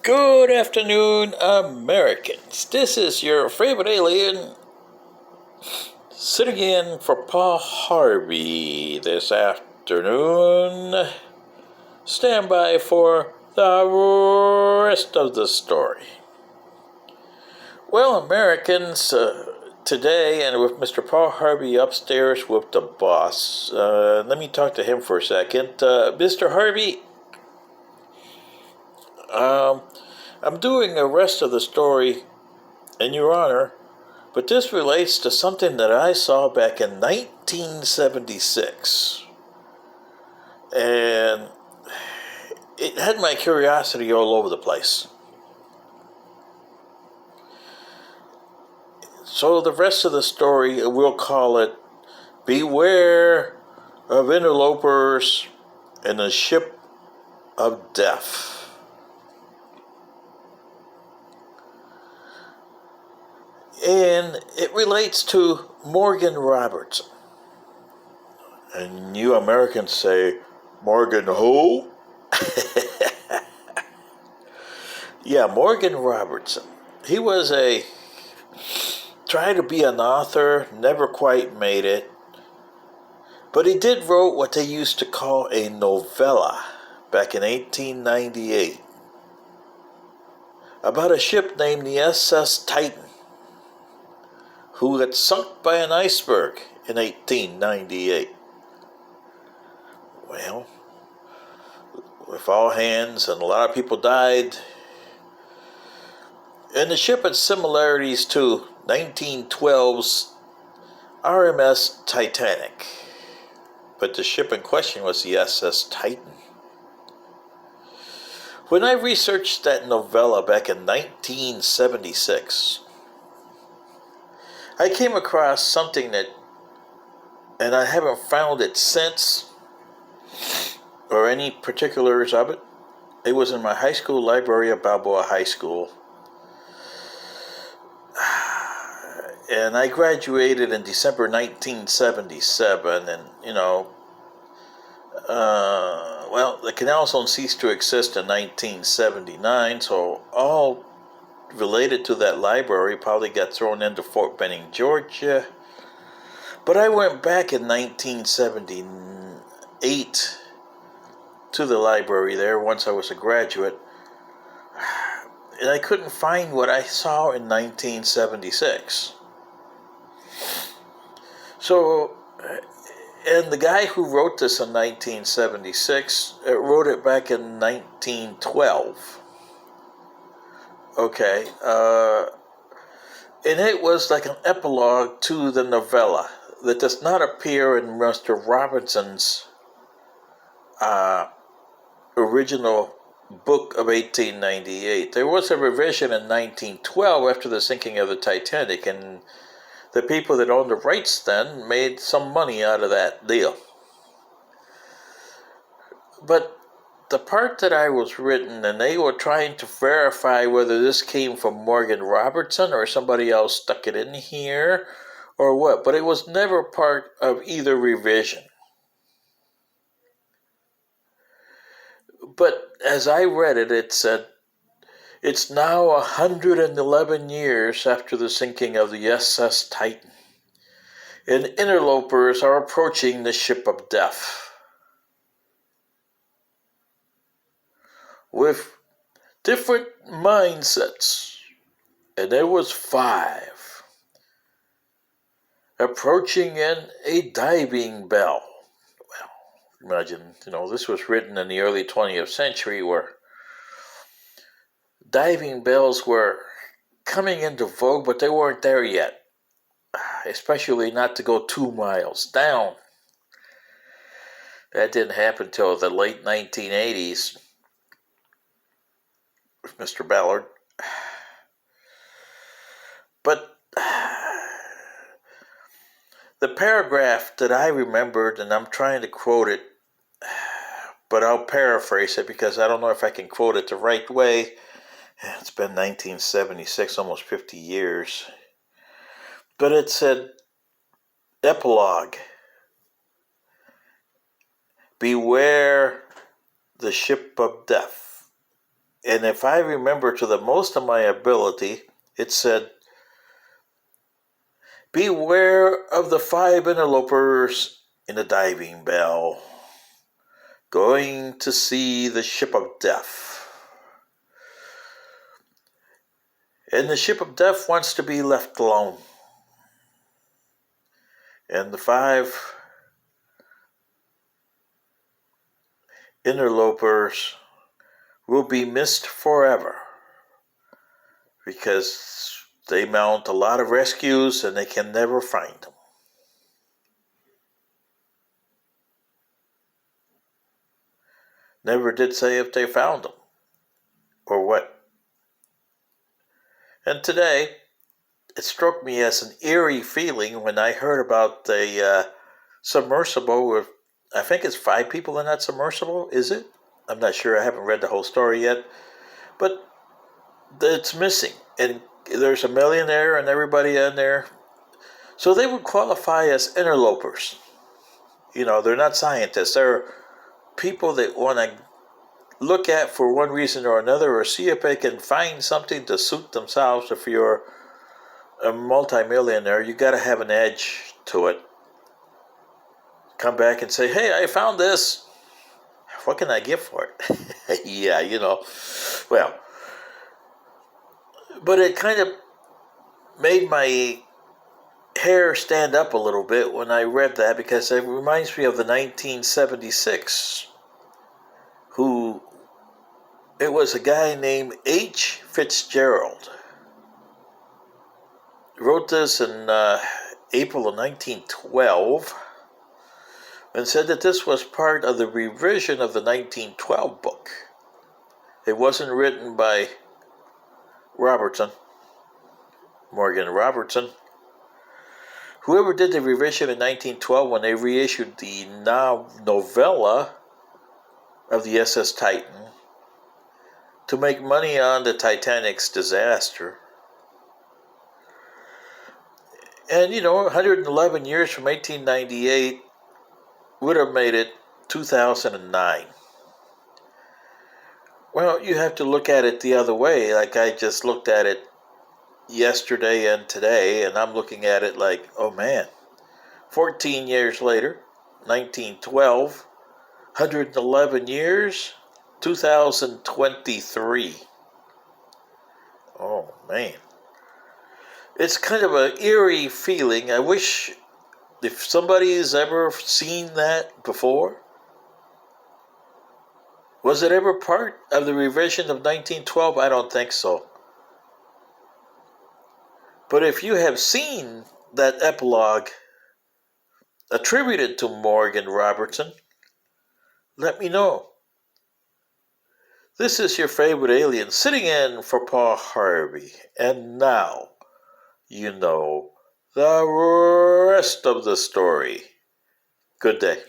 Good afternoon, Americans. This is your favorite alien sitting in for Paul Harvey this afternoon. Stand by for the rest of the story. Well, Americans, today, and with Mr. Paul Harvey upstairs with the boss, let me talk to him for a second. Mr. Harvey, um, I'm doing the rest of the story in your honor. But this relates to something that I saw back in 1976. And it had my curiosity all over the place. So the rest of the story, we'll call it Beware of Interlopers in the Ship of Death. And it relates to Morgan Robertson. And you Americans say, Morgan who? Yeah, Morgan Robertson. He was tried to be an author, never quite made it. But he did wrote what they used to call a novella back in 1898 about a ship named the SS Titan, who had sunk by an iceberg in 1898. Well, with all hands and a lot of people died, and the ship had similarities to 1912's RMS Titanic. But the ship in question was the SS Titan. When I researched that novella back in 1976, I came across something that, and I haven't found it since, or any particulars of it. It was in my high school library at Balboa High School. And I graduated in December 1977, and the canal zone ceased to exist in 1979, so all related to that library probably got thrown into Fort Benning, Georgia. But I went back in 1978 to the library there once I was a graduate, and I couldn't find what I saw in 1976. So, and the guy who wrote this in 1976 wrote it back in 1912. Okay, and it was like an epilogue to the novella that does not appear in Mr. Robinson's original book of 1898. There was a revision in 1912 after the sinking of the Titanic, and the people that owned the rights then made some money out of that deal. But the part that I was written, and they were trying to verify whether this came from Morgan Robertson or somebody else stuck it in here or what, but it was never part of either revision. But as I read it, it said, it's now 111 years after the sinking of the SS Titan, and interlopers are approaching the ship of death. With different mindsets, and there was 5, approaching in a diving bell. Well, imagine, this was written in the early 20th century where diving bells were coming into vogue, but they weren't there yet, especially not to go 2 miles down. That didn't happen until the late 1980s with Mr. Ballard. But the paragraph that I remembered, and I'm trying to quote it, but I'll paraphrase it because I don't know if I can quote it the right way. It's been 1976, almost 50 years. But it said, epilogue, beware the ship of death. And if I remember to the most of my ability, it said, "Beware of the 5 interlopers in a diving bell, going to see the ship of death. And the ship of death wants to be left alone. And the 5 interlopers will be missed forever because they mount a lot of rescues and they can never find them." Never did say if they found them or what. And today, it struck me as an eerie feeling when I heard about the submersible with, I think it's 5 people in that submersible, is it? I'm not sure, I haven't read the whole story yet. But it's missing, and there's a millionaire and everybody in there. So they would qualify as interlopers. You know, they're not scientists. They're people that want to look at for one reason or another, or see if they can find something to suit themselves. If you're a multimillionaire, you got to have an edge to it. Come back and say, "Hey, I found this. What can I get for it?" Yeah, you know. Well, but it kind of made my hair stand up a little bit when I read that, because it reminds me of the 1976, who it was a guy named H. Fitzgerald. He wrote this in April of 1912 and said that this was part of the revision of the 1912 book. It wasn't written by Morgan Robertson. Whoever did the revision in 1912 when they reissued the novella of the SS Titan to make money on the Titanic's disaster. And, 111 years from 1898 would have made it 2009. Well, you have to look at it the other way. Like I just looked at it yesterday and today, and I'm looking at it like, oh man, 14 years later, 1912, 111 years, 2023. Oh man. It's kind of an eerie feeling. I wish if somebody has ever seen that before. Was it ever part of the revision of 1912? I don't think so. But if you have seen that epilogue attributed to Morgan Robertson, let me know. This is your favorite alien sitting in for Paul Harvey. And now, you know the rest of the story. Good day.